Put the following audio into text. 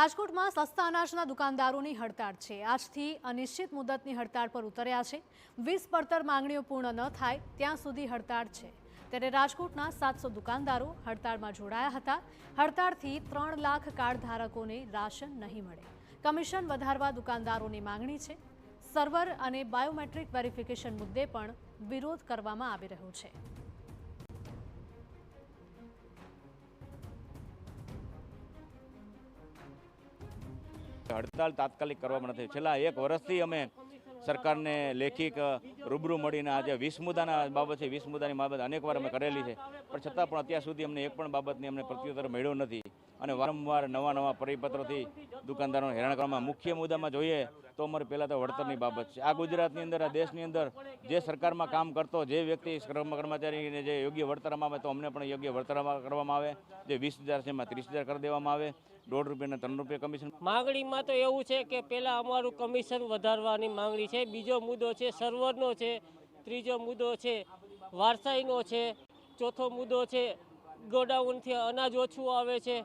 રાજકોટમાં સસ્તા અનાજના દુકાનદારોની હડતાળ છે। આજથી અનિશ્ચિત મુદતની હડતાળ પર ઉતર્યા છે। 20 પડતર માંગણીઓ પૂર્ણ ન થાય ત્યાં સુધી હડતાળ છે। ત્યારે રાજકોટના 700 દુકાનદારો હડતાળમાં જોડાયા હતા। હડતાળથી 3 લાખ કાર્ડ ધારકોને રાશન નહીં મળે। કમિશન વધારવા દુકાનદારોની માંગણી છે। સર્વર અને બાયોમેટ્રિક વેરિફિકેશન મુદ્દે પણ વિરોધ કરવામાં આવી રહ્યો છે। हड़ताल तात्कालिक करवामां नथी। छेल्ला 1 वर्षथी अमे सरकारने लेखिक रूबरू मळीने आज 20 मुद्दाना बाबत छे 20 मुद्दानी बाबत अनेकवार अमे करेली छे, पण छतां पण अत्यार सुधी अमने एक पण बाबतनी अमने प्रत्युत्तर मळ्यो नथी અને વારંવાર નવા નવા પરિપત્રોથી દુકાનદારોને હેરાન કરવામાં મુખ્ય મુદ્દામાં જોઈએ તો અમારે પહેલાં તો વળતરની બાબત છે। આ ગુજરાતની અંદર, આ દેશની અંદર જે સરકારમાં કામ કરતો જે વ્યક્તિ કર્મચારીને જે યોગ્ય વળતર આવે તો અમને પણ યોગ્ય વળતર કરવામાં આવે। જે 20,000 છે એમાં 30,000 કરી દેવામાં આવે। 1.5 રૂપિયા અને 3 રૂપિયા કમિશન। માંગણીમાં તો એવું છે કે પહેલાં અમારું કમિશન વધારવાની માંગણી છે। બીજો મુદ્દો છે સર્વરનો છે। ત્રીજો મુદ્દો છે વારસાઈનો છે। ચોથો મુદ્દો છે ગોડાઉનથી અનાજ ઓછું આવે છે।